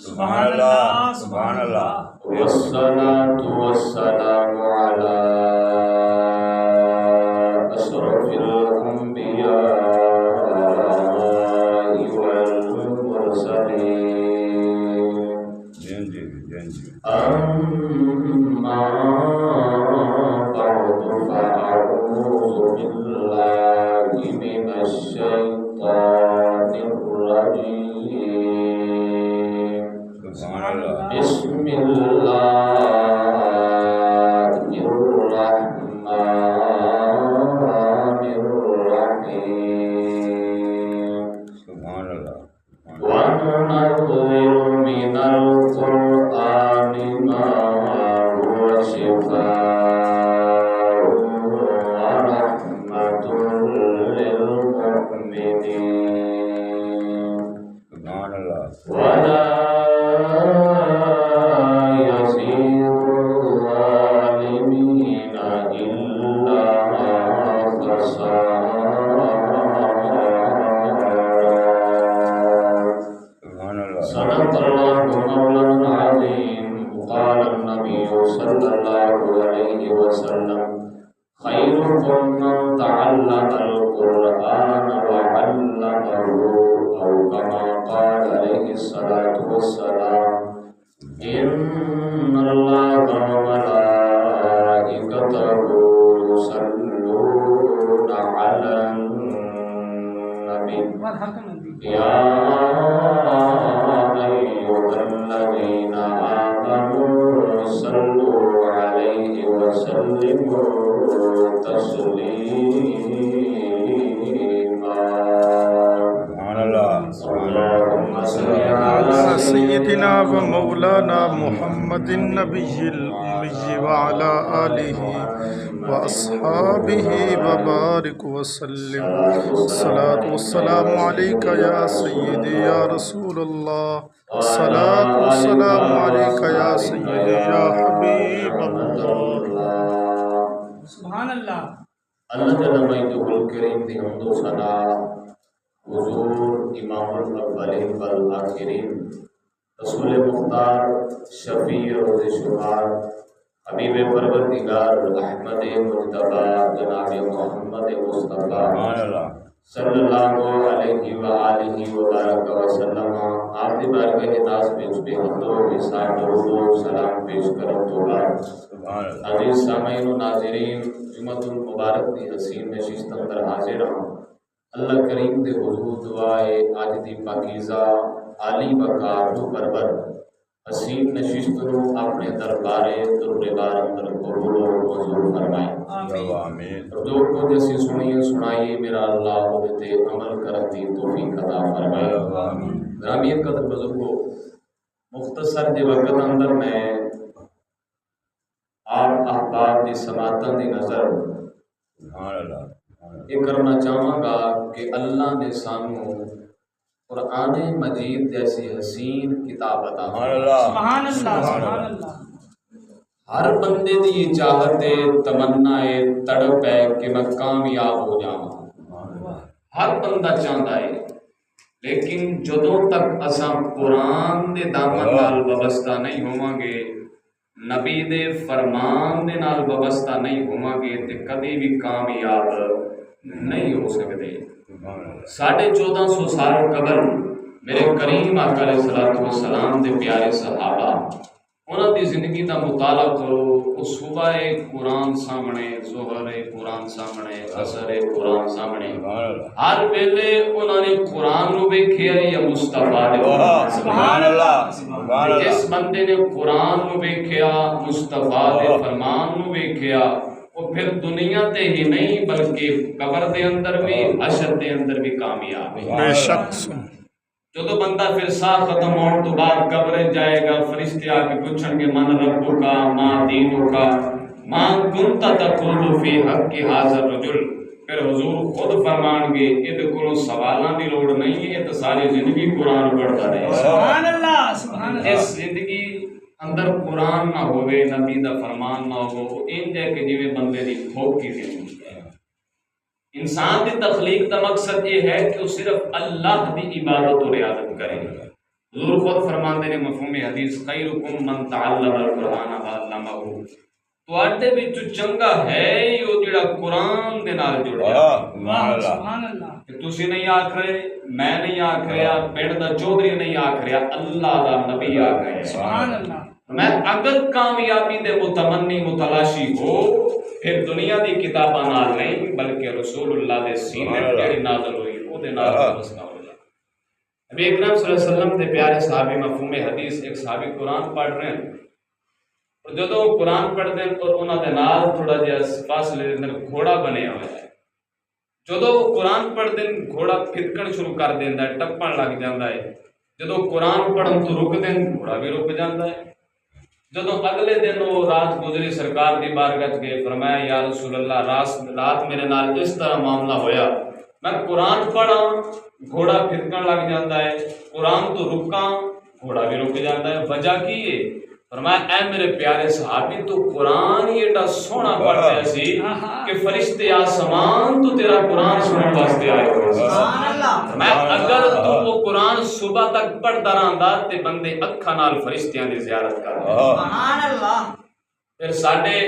سبحان اللہ سبحان اللہ والصلاة والسلام على أشرف الأنبياء والمرسلين أما بعد فأعوذ بالله من الشيطان الرجيم بسم الله الرحمن الرحيم وننزل من القرآن ما هو شفاء ورحمة للمؤمنين ولا يزيد الظالمين إلا خسارا. صدق الله مولانا العظيم. وقال النبي صلى الله عليه وسلم خيركم من تعلم القرآن وعلمه أو كما قال عليه الصلاة والسلام إن الله وملائكته يصلون على النبي يا أيها الذين آمنوا صلوا عليه وسلموا تسليما. اللهم صل على سيدنا ومولانا محمد النبي الأمي وعلى آله وأصحابه وبارك وسلم. الصلاة والسلام عليك يا سيدي يا رسول الله. الصلاة والسلام عليك يا سيدي يا حبيب الله. سبحان اللہ. اللہ تعالیٰ مجدہ الکریم دی حمد و ثنا حضور امام الاولین والآخرین رسول مختار شفیع روز شمار حبیب پروردگار احمد مجتبی جناب محمد مصطفیٰ صلی اللہ علیہ وآلہ وبارک وسلم. آپ دی بارگاہ ناز پیش بے حمد و حساب درود و سلام پیش کرم تو بعد عزیز سامعین و ناظرین جمعۃ المبارک دی حسین نشست اندر حاضر ہوں. اللہ کریم دے حضور دعائے آج دی پاکیزہ عالی وقار و پرور حسین نشست نو اپنے دربارے دربار اندر قبول و منظور فرمائے. آمین. جو کچھ اسی سنیے سنائیے میرا اللہ ہوتے عمل کرن دی توفیق عطا فرمائے. آمین. گرامی قدر بزرگو مختصر دے وقت اندر میں آپ احباب دی سماعتاں دی نظر یہ کرنا چاہوں گا کہ اللہ نے سانو قرآن مجید جیسی حسین کتاب عطا سبحان اللہ. ہر بندے دی یہ چاہت ہے تمنا ہے تڑپ ہے کہ میں کامیاب ہو جاؤں. ہر بندہ چاہتا ہے لیکن جدوں تک اساں قرآن دے دامن نال وابستہ نہیں ہوواں گے نبی دے فرمان دے نال وابستہ نہیں ہوواں گے تے کبھی بھی کامیاب نہیں ہو سکتے. 1450 سال قبل میرے کریم آقا علیہ السلام دے پیارے صحابہ انہاں دی زندگی دا مطالعہ کرو. وہ صبح قرآن سامنے ظہر قرآن سامنے عصر قرآن سامنے ہر ویلے انہوں نے قرآن نو ویکھیا یا مصطفیٰ دے. سبحان اللہ. جس بندے نے قرآن نو ویکھیا مصطفیٰ دے فرمان نو ویکھیا وہ پھر دنیا تے ہی نہیں بلکہ قبر دے اندر بھی حشر دے اندر بھی کامیاب ہے. بے شک. جو بندہ پھر سا ختم ہونے تو بعد قبر جائے گا فرشتے آ کے پوچھیں گے من ربو کا ماں دینو کا ماں کنتا تقول فی حق حاضر رجل. پھر حضور خود فرمان گے یہ تو کوئی سوالاں دی لوڑ نہیں ہے یہ تو ساری زندگی قرآن پڑھتا رہے. سبحان اللہ. سبحان اللہ. اس زندگی اندر قرآن نہ ہوئے نبی دا فرمان نہ ہو ان جائے کہ جویں بندے دی کھوکھی زندگی ہے. انسان کی تخلیق کا مقصد یہ ہے کہ وہ صرف اللہ کی عبادت و ریاضت کرے. حضور خود فرماتے ہیں مفہوم حدیث خیرکم من تعلم القرآن وعلمہ، تواڈے وچ چنگا ہے وہ جڑا قرآن دے نال جڑیا. سبحان اللہ. کہ تسی نہیں آکھ رہے، میں نہیں آکھ رہا، پنڈ دا چودھری نہیں آکھ رہا، اللہ دا نبی آکھ رہے. سبحان اللہ. میں اگر کامیابی دے متمنی متلاشی ہو پھر دنیا دی کتاباں نال نہیں بلکہ رسول اللہ دے سینے جڑی نازل ہوئی او دے نال واسطہ ہو جائے. نبی اکرم صلی اللہ علیہ وسلم دے پیارے صحابی مفہوم حدیث ایک صحابی قرآن پڑھ رہے ہیں اور جدو قرآن پڑھتے ہیں اور انہوں دے نال تھوڑا جہا فاصلے دے اندر گھوڑا بنیا ہوا ہے. جدو قرآن پڑھتے ہیں گھوڑا پھدکن شروع کر دینا ہے، ٹپن لگ جاتا ہے. جدو قرآن پڑھن تو رک دیں گھوڑا بھی رک جاتا ہے. جدو اگلے دن وہ رات گزری سرکار کی بارگاہ گئے، فرمایا یا رسول اللہ رات میرے نال اس طرح معاملہ ہویا، میں قرآن پڑھا گھوڑا پھدکن لگ جاتا ہے، قرآن تو رکاں گھوڑا بھی رک جاتا ہے، وجہ کی ہے؟ فرمایا اے میرے پیارے صحابی تو قرآن ہی ایڈا سونا پڑھ رہا سی کہ فرشتے آسمان تو تیرا قرآن سننے واسطے آئے ہوئے. میں اگر تو وہ قرآن صبح تک پڑھتا رہندا تے بندے اکھاں نال فرشتیاں دی زیارت کردے. سبحان اللہ. پھر ساڈے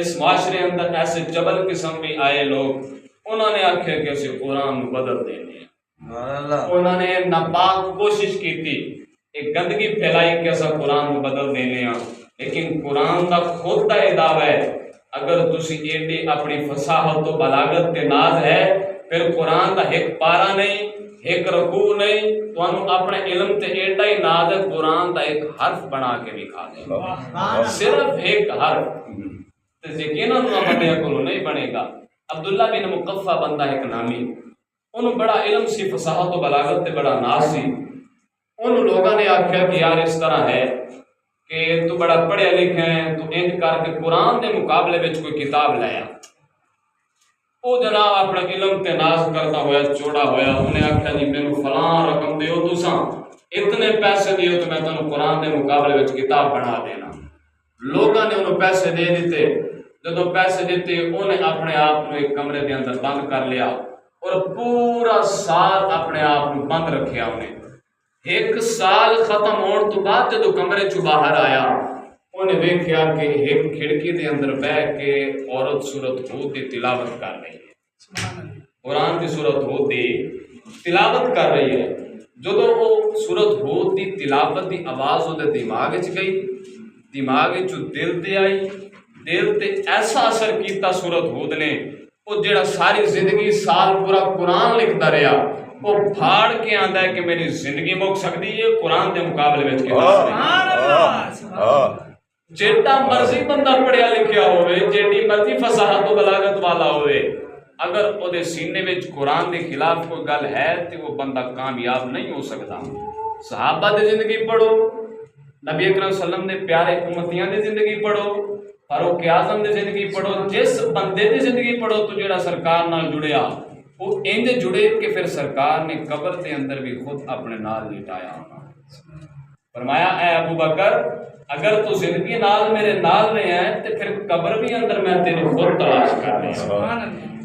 اس معاشرے اندر ایسے جبل قسم بھی آئے لوگ، انہوں نے آکھیا کہ اسے قرآن بدل دینے ہیں. انہوں نے ناپاک کوشش کی تھی، ایک گندگی پھیلائی کہ ایسا قرآن کو بدل دینے ہیں. لیکن قرآن کا خود کا دعویٰ ہے اگر تسی ایڈی اپنی فصاحت و بلاغت تے ناز ہے پھر قرآن کا ایک پارا نہیں ایک رکوع نہیں، تو انہوں اپنے علم تے ایڈا ہی ناز ہے قرآن کا ایک حرف بنا کے دکھا دیں، صرف ایک حرف. تو یقیناً بندے کو نہیں بنے گا. عبداللہ بن مقفع بندہ ایک نامی، انہوں بڑا علم سی فصاحت و بلاغت تے بڑا ناز سی. ان لوگوں نے آکھیا کہ یار اس طرح ہے کہ تو بڑا پڑھیا لکھا ہے، تو انج کر کے قرآن دے مقابلے وچ کوئی کتاب لایا. وہ جناب اپنا علم تے ناز کرتا ہوا چوڑا ہویا، انہیں آکھیا جی مینوں فلاں رقم دیو، تساں اتنے پیسے دیو تو میں تانوں قرآن دے مقابلے وچ کتاب بنا دینا. لوگوں نے انہوں پیسے دے دیتے. جدو پیسے دیتے انہیں اپنے آپ کو ایک کمرے دے اندر بند کر لیا اور پورا سال اپنے آپ کو بند رکھیا. انہیں ایک سال ختم ہونے تو بعد جدو کمرے چوں باہر آیا انہیں دیکھا کہ ایک کھڑکی دے اندر بیٹھ کے عورت سورۃ ہود دی تلاوت کر رہی ہے. قرآن کی سورۃ ہود دی تلاوت کر رہی ہے. جدو وہ سورۃ ہود دی تلاوت دی آواز وہ دماغ وچ گئی، دماغ چوں دل تے آئی، دل تے ایسا اثر کیتا سورۃ ہود نے، وہ جڑا ساری زندگی سال پورا قرآن لکھتا رہا وہ پھاڑ کے آندا ہے کہ میری زندگی مک سکتی ہے قرآن دے مقابلے وچ کتاب. جیڑا مرضی بندہ پڑھیا لکھیا ہوئے، جیڑی مرضی فصاحت و بلاغت والا ہوئے، اگر او دے سینے وچ قرآن دے خلاف کوئی گل ہے تو وہ بندہ کامیاب نہیں ہو سکتا. صحابہ دی زندگی پڑھو، نبی اکرم صلی اللہ علیہ وسلم دے پیارے امتیاں دی زندگی پڑھو، فاروق اعظم دی زندگی پڑھو، جس بندے دی زندگی پڑھو تو جیڑا سرکار نال جڑیا وہ انج جڑے کہ پھر سرکار نے قبر کے اندر بھی خود اپنے نال لٹایا. فرمایا اے ابو بکر اگر تو زندگی نال میرے نال رہے ہیں تو پھر قبر بھی اندر میں تیری خود تلاش کر رہا ہوں.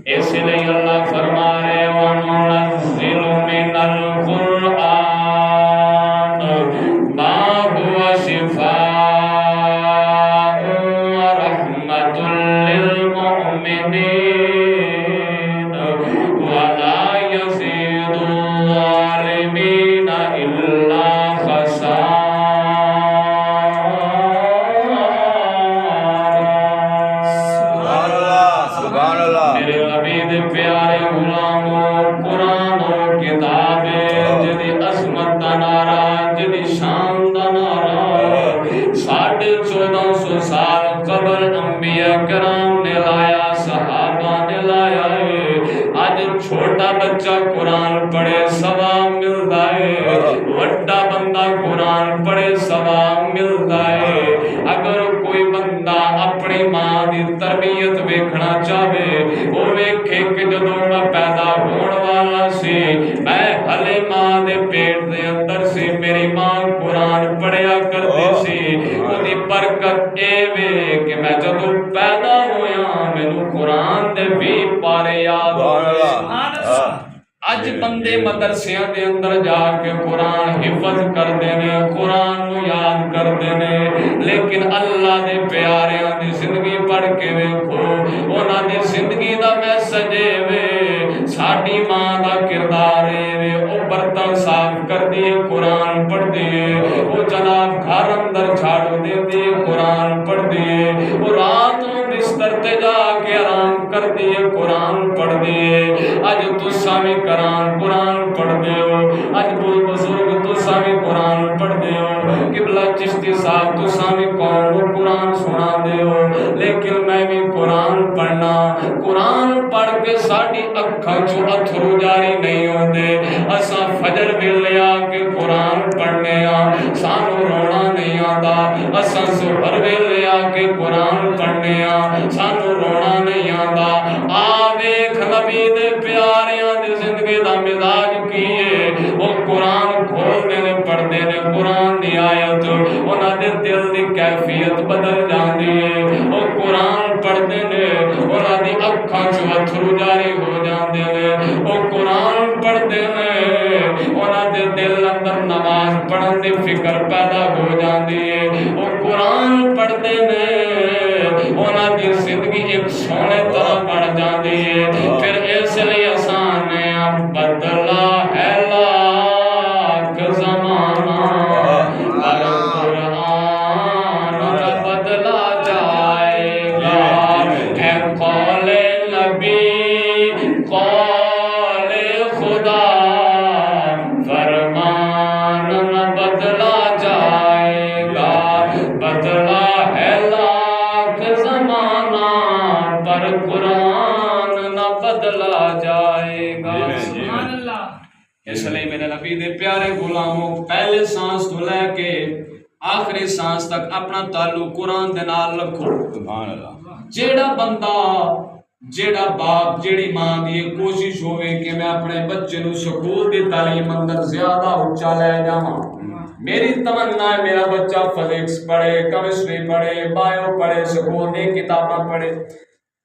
اس لیے اللہ فرما رہے وَنُنَزِّلُ مِنَ الْقُرْآنِ مَا هُوَ شِفَاءٌ وَرَحْمَةٌ لِّلْمُؤْمِنِينَ بچہ قرآن پڑھے ثواب ملتا ہے، وڈا بندہ قرآن پڑھے ثواب ملتا ہے. اگر کوئی بندہ اپنی ماں دی تربیت ویکھنا چاہے وہ ویکھے کہ جدوں میں پیدا ہون والا سی میں ہلے ماں دے پیٹ دے اندر سی، میری ماں قرآن پڑھیا کرتی سی. اودی برکت اے وے کہ میں جدوں پیدا ہویا مینوں قرآن دے 20 پارے یاد بندے مدرسیاں دے اندر جا کے قرآن حفظ کرتے ہیں، قرآن نو یاد کرتے ہیں، لیکن اللہ دے پیاریاں دی زندگی پڑھ کے ویکھو، انہاں دی زندگی دا میسج وے ساڈی ماں دا کردار ہے، او برتن صاف کر دیے قرآن پڑھ دیے، او جناب گھر اندر جھاڑو دے دیے قرآن پڑھ دیے، او رات نو بستر تے جا کے آرام کر دیے قرآن پڑھ دیے۔ اج تساں وی قرآن پڑھ دیو، اج بزرگ تساں وی قرآن پڑھ دیو، قبلہ چشتی صاحب تساں وی قوم کو قرآن سنا دیو، لیکن میں بھی قرآن پڑھنا، قرآن پڑھ کے ساڈی اکھاں چوں اتھرو جاری نہیں ہوندے، اساں فجر ویلے آ کے قرآن پڑھنے ہاں سانو رونا نہیں آندا، اساں ظہر ویلے آ کے قرآن پڑھنے ہاں سانو رونا نہیں آندا۔ آ ویکھ نبی دے پیاریاں دی زندگی دا مزاج کی ہے، وہ قرآن کھولدے نے پڑھدے نے قرآن دی آیت، انہاں دے دل دی کیفیت بدل جاندی ہے، وہ قرآن پڑھدے نے انہاں دی اکھاں چوں اتھرو جاری ہو جاندے نے، وہ قرآن پڑھدے نے انہاں دے دل اندر نماز پڑھن دی فکر پیدا ہو جاندی ہے، وہ قرآن پڑھدے نے انہاں دی زندگی ایک سونے طرح بڑھ جاندی ہے۔ پھر اس لیے آسان ہے بدلا ہے لاکھ زمانہ پر قرآن نہ بدلا جائے گا، ہے قول نبی قول خدا فرمان نہ بدلا جائے گا، بدلا ہے لاکھ زمانہ پر قرآن نہ بدلا جائے گا۔ سبحان اللہ۔ اس لیے میرے نبی دے پیارے غلاموں، پہلے سانس تو لے کے آخری سانس تک اپنا تعلق قرآن دے نال رکھو۔ سبحان اللہ۔ جیڑا بندہ جیڑا باپ جیڑی ماں دی کوشش ہوئے کہ میں اپنے بچے نو سکول دی تعلیم اندر زیادہ اونچا لے جاواں، میری تمنا ہے میرا بچہ فزکس پڑھے، کیمسٹری پڑھے، بایو پڑھے، سکول دی کتاباں پڑھے،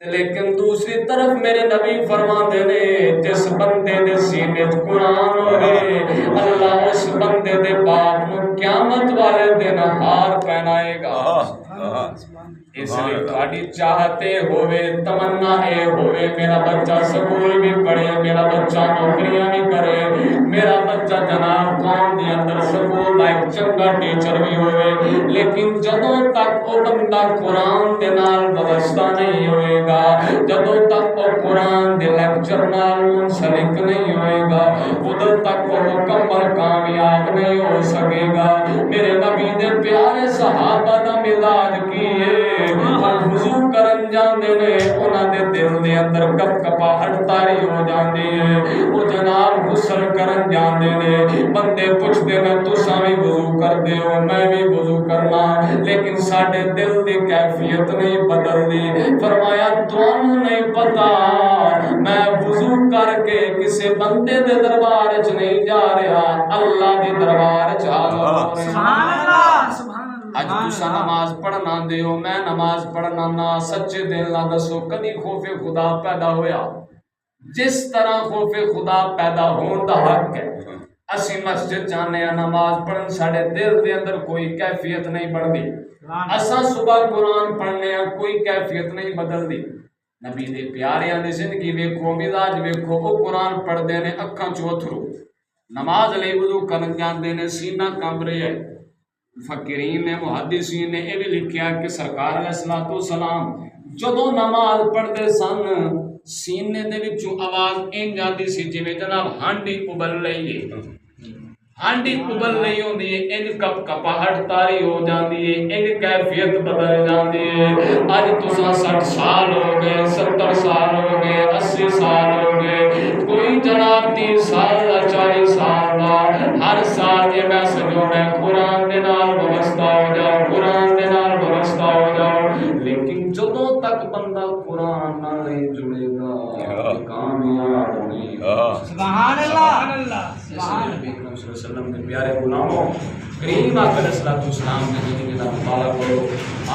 لیکن دوسری طرف میرے نبی فرماتے نے جس بندے دے سینے قرآن ہوئے اللہ اس بندے دے باپ نو قیامت والے دن ہار پہنائے گا۔ اس لیے تھوڑی چاہتے ہوئے تمنا اے ہوئے میرا بچہ سکول بھی پڑھے، میرا بچہ نوکریاں بھی کرے، میرا بچہ جناب قوم دی اندر سکول دا ایک چنگا ٹیچر بھی ہوئے، لیکن جدوں تک وہ بندہ قرآن دے نال وابستہ نہیں ہوئے گا، جدوں تک وہ قرآن دے لیکچر نال منسلک نہیں ہوئے گا، ادھر تک وہ مکمل کامیاب نہیں ہو سکے گا۔ میرے نبی دے پیارے صحابہ دا مزاج کی ہے، وضو کرن جاندے نے انہاں دے دل دے اندر کپ کپاہٹ طاری ہو جاندی ہے، وہ جناب غسل کرن جاندے نے بندے پوچھدے نے تساں وی وضو کردے ہو، میں بھی وضو کرنا، لیکن ساڈے دل دی کیفیت نہیں بدلدی۔ فرمایا تانوں نہیں پتا میں وضو کر کے کسے بندے دے دربار وچ نہیں جا رہا، اللہ دے دربار وچ حاضر ہو رہا۔ سبحان اللہ۔ سبحان اج تساں نماز پڑھنا دے ہو، میں نماز پڑھنا نہ، سچے دل نہ دسو کدی خوف خدا پیدا ہویا؟ جس طرح خوف خدا پیدا ہون دا حق ہے، اسی مسجد جانے ہیں نماز پڑھن، ساڈے دل دے اندر کوئی کیفیت نہیں بڑھدی، اساں صبح قرآن پڑھنے ہیں کوئی کیفیت نہیں بدلدی۔ نبی دے پیاریاں دی زندگی ویکھو، مزاج ویکھو، وہ قرآن پڑھدے نے اکھاں چوں اتھرو، نماز لئی وضو کرن جاندے نے سینہ کمب رہا ہے۔ مفکرین نے محدثین نے یہ بھی لکھیا کہ سرکار علیہ الصلوۃ والسلام جدوں نماز پڑھدے سن سینے دے وچوں آواز این جاندی سی جویں جناب ہانڈی ابل رہی ہے، ہانڈی ابل رہی ہوندی ہے، ان کپ کپاہٹ طاری ہو جاندی ہے، ان کیفیت بدل جاندی ہے۔ اج تساں 60 سال ہو گئے، 70 سال ہو گئے، 80 سال ہو گئے، کوئی جناب 30 سال دا 40 سال دا، ہر سال یہ میسج ہونا ہے قرآن دے نال وابستہ ہو جاؤ، قرآن دے نال وابستہ ہو جاؤ، لیکن جدوں تک بندہ قرآن نال نہیں جڑے گا کامیاب نہیں۔ سبحان اللہ۔ سبحان اللہ۔ نبی کریم صلی اللہ علیہ وسلم کے پیارے غلاموں کریم آقا علیہ الصلوۃ والسلام کی زندگی کا مطالعہ کرو،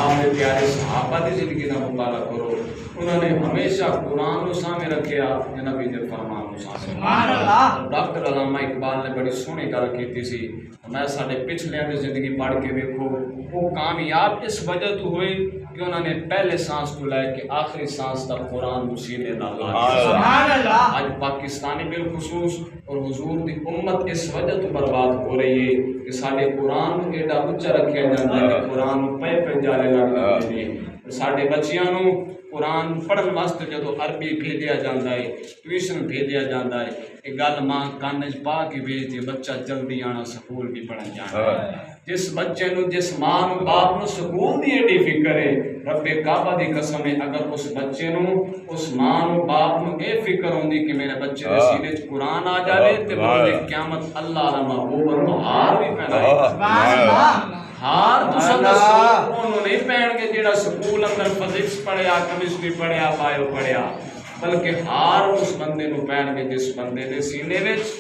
آپ کے پیارے صحابہ کی زندگی کا مطالعہ کرو، انہوں نے ہمیشہ قرآن کو سامنے رکھیا، نبی دے فرمان کو سامنے رکھیا۔ ڈاکٹر علامہ اقبال نے بڑی سونی گل کی سی، میں سارے پچھلیاں کی زندگی پڑھ کے دیکھو، وہ کامیاب اس وجہ تو ہوئی کہ انہوں نے پہلے سانس کو لے کے آخری سانس تک قرآن کو سینے نال لایا۔ آج پاکستانی بالخصوص اور حضور دی امت اس وجہ تو برباد ہو رہی ہے کہ سارے قرآن کو ایڈا اچا رکھا جاتا ہے کہ قرآن پہ جالے لگ جاتے ہیں۔ سارے بچیاں نو قرآن پڑھن واسطے جدو عربی بھیجیا جاتا ہے، ٹیوشن بھیجیا جاتا ہے، ایک گل ماں کان چ پا کے بھیجتی ہے، بچہ جلدی آنا سکول بھی پڑھن جانا۔ جس بچے نو، جس ماں نو، باپ نو سکول دی ایڈی فکر ہے، رب کعبہ دی قسم ہے، اگر اس بچے نو، اس ماں نو، باپ نو اے فکر ہوندی کہ میرے بچے دے سینے چ قرآن آ جاوے تے روز قیامت اللہ دا محبوب اور ہار بھی پہنائے۔ ہار تساں دسو انہوں نہیں پہن کے جیڑا سکول اندر فزکس پڑھیا، کیمسٹری پڑھیا، بایو پڑھیا، بلکہ ہار اس بندے نو پہن کے جس بندے دے سینے وچ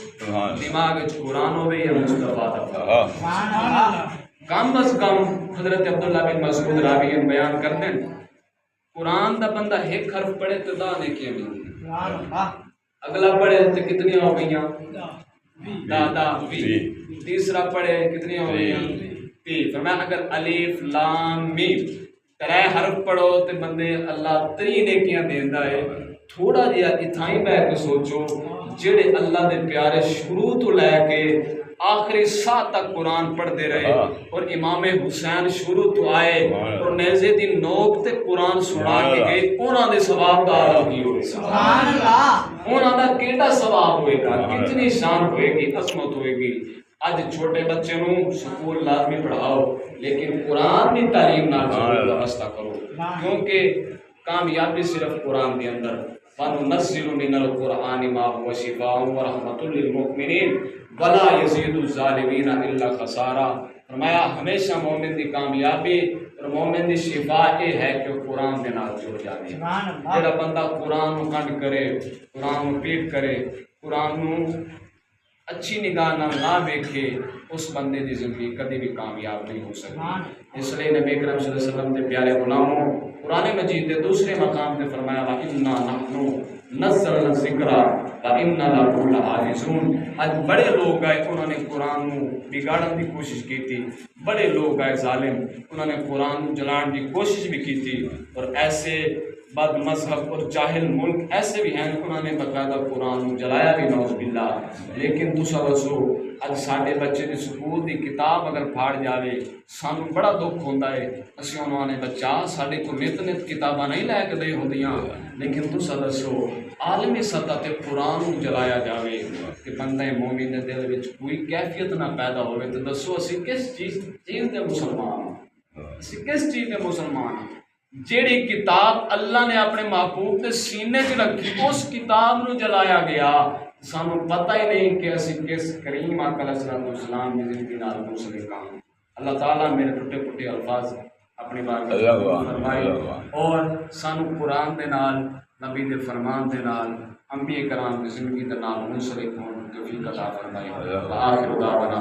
دماغ وچ قرآن ہوے یا مصطفیٰ دا۔ کم از کم حضرت عبداللہ بن مسعود راوی بیان کرتے ہیں قرآن دا بندہ ایک حرف پڑھے تو دا نیکیاں ملدی، اگلا پڑھے تو کتنی ہو گئیاں؟ دا 20، تیسرا پڑھے کتنی ہو گئیاں؟ 30۔ فرمایا اگر الف لام میم 3 حرف پڑھو تو بندے اللہ 3 نیکیاں دیندا ہے۔ تھوڑا جہا اتھائی بیٹھ کے سوچو جڑے اللہ دے پیارے شروع تو لے کے آخری سا تک قرآن پڑھتے رہے اور امام حسین شروع تو آئے اور نیزے دی نوک تے قرآن سنا کے گئے، انہاں دے ثواب دا عالم کی ہوئے، سبحان اللہ، انہاں دا کیڑا ثواب ہوئے گا، کتنی شان ہوئے گی، عظمت ہوئے گی۔ آج چھوٹے بچے نوں سکول لازمی پڑھاؤ لیکن قرآن دی تعلیم نال ضرور واسطہ کرو، کیونکہ کامیابی صرف قرآن دے اندر فَنُنَزِّلُ مِنَ الْقُرْآنِ مَا هُوَ شِفَاءٌ وَرَحْمَةٌ لِلْمُؤْمِنِينَ وَلَا يَزِيدُ الظَّالِمِينَ إِلَّا خَسَارًا۔ فرمایا ہمیشہ مومن دی کامیابی اور مومن دی شفا یہ ہے کہ قرآن دے نال جڑ جاوے۔ جڑا بندہ قرآن نو کنڈ کرے، قرآن نو پیٹ کرے، قرآن نو اچھی نگاہ نہ دیکھے، اس بندے دی زندگی کبھی بھی کامیاب نہیں ہو سکتی۔ اس لیے نبی کریم صلی اللہ علیہ وسلم کے پیارے غلاموں قرآن مجید کے دوسرے مقام پہ فرمایا وَإِنَّا نَحْنُ نَزَّلْنَا الذِّكْرَ وَإِنَّا لَهُ لَحَافِظُونَ۔ آج بڑے لوگ آئے انہوں نے قرآن نو بگاڑن کی کوشش کی تھی، بڑے لوگ آئے ظالم انہوں نے قرآن نو جلان کی کوشش بھی کی تھی، اور ایسے بد مذہب اور جاہل ملک ایسے بھی ہیں انہوں نے باقاعدہ قرآن کو جلایا بھی نعوذ باللہ۔ لیکن تسا دسو اج ساڈے بچے دی سکول دی کتاب اگر پھاڑ جاوے سانو بڑا دکھ ہوندا ہے، اسی انہوں نے بچہ ساڈے کو نت نت کتاباں نہیں لے کے دے ہوندیاں، لیکن تسا دسو عالمی سطح تے قرآن کو جلایا جاوے کہ بندہ مومن دے دل وچ کوئی کیفیت نہ پیدا ہوئے، تو دسو اسی کس چیز دے مسلمان ہیں؟ اسی کس چیز دے مسلمان ہیں؟ جیڑی کتاب اللہ نے اپنے محبوب کے سینے چ رکھی اس کتاب نو جلایا گیا، سانو پتہ ہی نہیں کہ اسی کس کریم آقا علیہ الصلوۃ والسلام کی زندگی نال منسلک ہاں۔ اللہ تعالیٰ میرے ٹوٹے پھوٹے الفاظ اپنی بارگاہ میں فرمائے اور سانو قرآن دے نال، نبی دے فرمان دے نال، انبیاء کرام کی زندگی دے نال منسلک ہون توفیق عطا فرمائے۔ آخر دعوانا